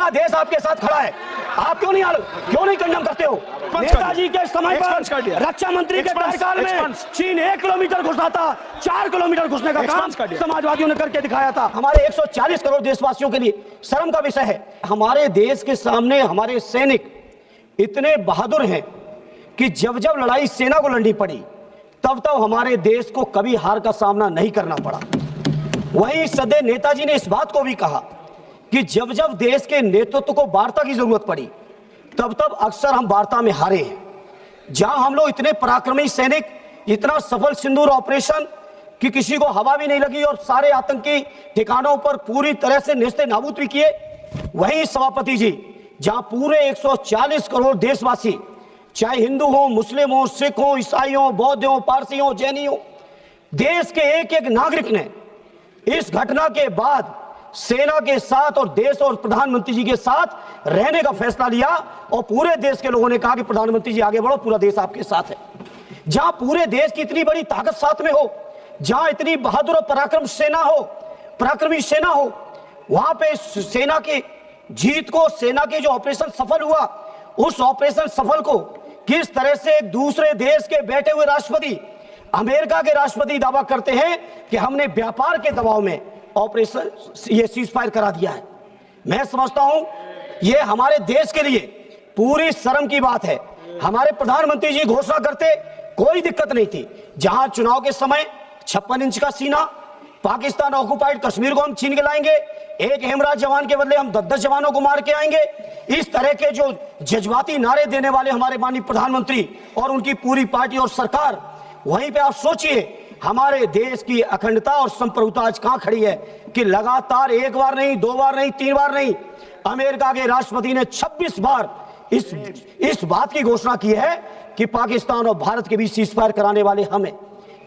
पूरा देश आपके साथ खड़ा है। आप क्यों नहीं कंडम करते हो? नेताजी के समय पर रक्षा मंत्री के कार्यकाल में चीन 1 किलोमीटर घुसा था, 4 किलोमीटर घुसने का काम समाजवादियों ने करके दिखाया था। हमारे 140 करोड़ देशवासियों के लिए शर्म का विषय है। हमारे देश के सामने हमारे सैनिक इतने बहादुर हैं कि जब जब लड़ाई सेना को लड़नी पड़ी तब तब हमारे देश को कभी हार का सामना नहीं करना पड़ा। वहीं सदैव नेताजी ने इस बात को भी कहा कि जब जब देश के नेतृत्व को वार्ता की जरूरत पड़ी तब तब अक्सर हम वार्ता में हारे हैं। जहां हम लोग इतने पराक्रमी सैनिक, इतना सफल सिंदूर ऑपरेशन कि किसी को हवा भी नहीं लगी और सारे आतंकी ठिकानों पर पूरी तरह से नेस्ते नाबूद भी किए, वहीं सभापति जी जहां पूरे 140 करोड़ देशवासी, चाहे हिंदू हो, मुस्लिम हो, सिख हो, ईसाई हो, बौद्ध हो, पारसी हो, जैनी हो, देश के एक एक नागरिक ने इस घटना के बाद सेना के साथ और देश और प्रधानमंत्री जी के साथ रहने का फैसला लिया और पूरे देश के लोगों ने कहा कि प्रधानमंत्री जी आगे बढ़ो, पूरा देश आपके साथ है। जहां पूरे देश की इतनी बड़ी ताकत साथ में हो, जहां इतनी बहादुर और पराक्रमी सेना हो, वहां पे सेना की जीत को, सेना के जो ऑपरेशन सफल हुआ, उस ऑपरेशन सफल को किस तरह से एक दूसरे देश के बैठे हुए राष्ट्रपति, अमेरिका के राष्ट्रपति दावा करते हैं कि हमने व्यापार के दबाव में ऑपरेशन ये सीजफायर करा दिया है। मैं समझता हूं ये हमारे देश के लिए पूरी शर्म की बात है। हमारे प्रधानमंत्री जी घोषणा करते, कोई दिक्कत नहीं थी। जहां चुनाव के समय 56 इंच का सीना, पाकिस्तान ऑक्युपाइड कश्मीर को हम छीन के लाएंगे, एक हेमराज जवान के बदले हम 10-10 जवानों को मार के आएंगे, इस तरह के जो जज्बाती नारे देने वाले हमारे माननीय प्रधानमंत्री और उनकी पूरी पार्टी और सरकार, वहीं पे आप सोचिए हमारे देश की अखंडता और संप्रभुता आज कहां खड़ी है कि लगातार 1 बार नहीं, 2 बार नहीं, 3 बार नहीं, अमेरिका के राष्ट्रपति ने 26 बार इस बात की घोषणा की है कि पाकिस्तान और भारत के बीच सीजफायर कराने वाले हमें।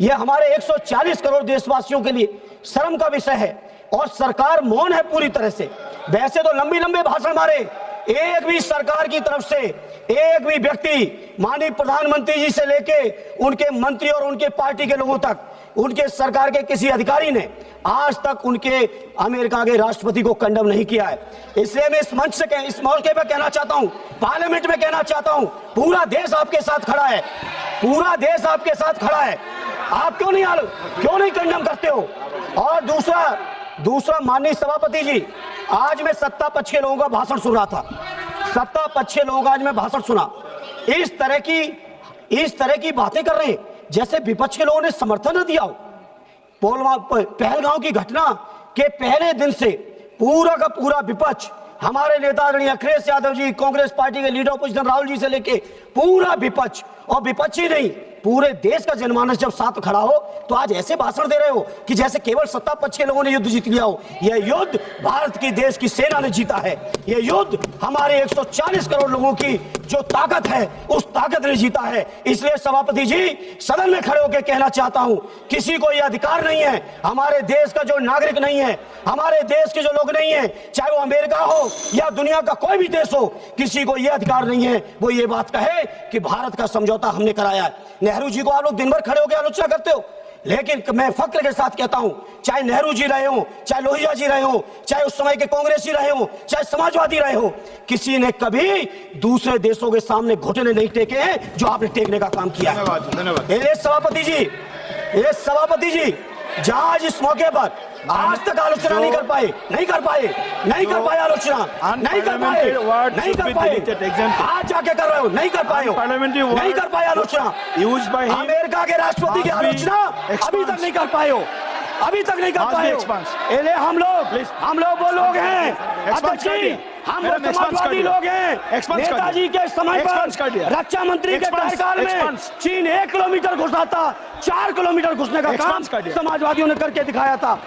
यह हमारे 140 करोड़ देशवासियों के लिए शर्म का विषय है और सरकार मौन है पूरी तरह से। वैसे तो लंबे भाषण मारे, एक भी सरकार की तरफ से एक भी व्यक्ति, माननीय प्रधानमंत्री जी से लेके उनके मंत्री और उनके पार्टी के लोगों तक, उनके सरकार के किसी अधिकारी ने आज तक उनके अमेरिका के राष्ट्रपति को कंडम नहीं किया है। इसलिए मैं इस मंच से, इस मौके पर कहना चाहता हूं, पार्लियामेंट में कहना चाहता हूं, पूरा देश आपके साथ खड़ा है, पूरा देश आपके साथ खड़ा है। आप क्यों नहीं कंडम करते हो? और दूसरा माननीय सभापति जी, आज मैं सत्ता पक्ष के लोगों का भाषण सुन रहा था, सत्ता पक्ष के लोगों का आज मैं भाषण सुना। इस तरह की बातें कर रहे हैं जैसे विपक्ष के लोगों ने समर्थन न दिया हो। पहलगांव की घटना के पहले दिन से पूरा का पूरा विपक्ष, हमारे नेता आदरणीय अखिलेश यादव जी, कांग्रेस पार्टी के लीडर अपोजिशन राहुल जी से लेके पूरा विपक्ष, और विपक्ष ही नहीं पूरे देश का जनमानस जब साथ खड़ा हो तो आज ऐसे भाषण दे रहे हो कि जैसे केवल सत्ता पक्ष के लोगों ने युद्ध जीत लिया हो। यह युद्ध भारत की देश की सेना ने जीता है। यह युद्ध हमारे 140 करोड़ लोगों की जो ताकत है उस ताकत ने जीता है। इसलिए सभापति जी, सदन में खड़े होकर कहना चाहता हूं, किसी को यह अधिकार नहीं है, हमारे देश का जो नागरिक नहीं है, हमारे देश के जो लोग नहीं है, चाहे वो अमेरिका हो या दुनिया का कोई भी देश हो, किसी को यह अधिकार नहीं है वो ये बात कहे कि भारत का समझौता हमने कराया है। नेहरू जी को आप लोग दिन भर खड़े होकर आलोचना करते हो, लेकिन मैं फक्र के साथ कहता हूं, चाहे नेहरू जी रहे हो, चाहे लोहिया जी रहे हो, चाहे उस समय के कांग्रेसी रहे हो, चाहे समाजवादी रहे हो, किसी ने कभी दूसरे देशों के सामने घुटने नहीं टेके हैं जो आपने टेकने का काम किया। धन्यवाद। ये सभापति जी जहां आज इस मौके पर आज तक आलोचना नहीं कर पाए आलोचना, आज जाके कर रहे हो, नहीं कर पाए आलोचना। अमेरिका के राष्ट्रपति की आलोचना अभी तक नहीं कर पाए हो। हम लोग वो लोग हैं, हम समाजवादी लोग हैं। नेताजी के समय पर रक्षा मंत्री के कार्यकाल में चीन 1 किलोमीटर घुसा था, 4 किलोमीटर घुसने का काम समाजवादियों ने करके दिखाया था।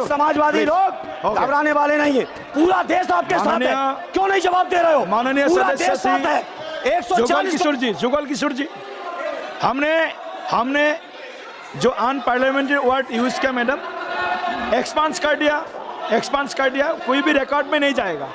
समाजवादी लोग घबराने वाले नहीं है, पूरा देश आपके साथ है। क्यों नहीं जवाब दे रहे हो? माननीय सदस्य जुगल किशोर जी, हमने जो अनपार्लियामेंट्री वर्ड यूज किया मैडम, एक्सपांस कर दिया, कोई भी रिकॉर्ड में नहीं जाएगा।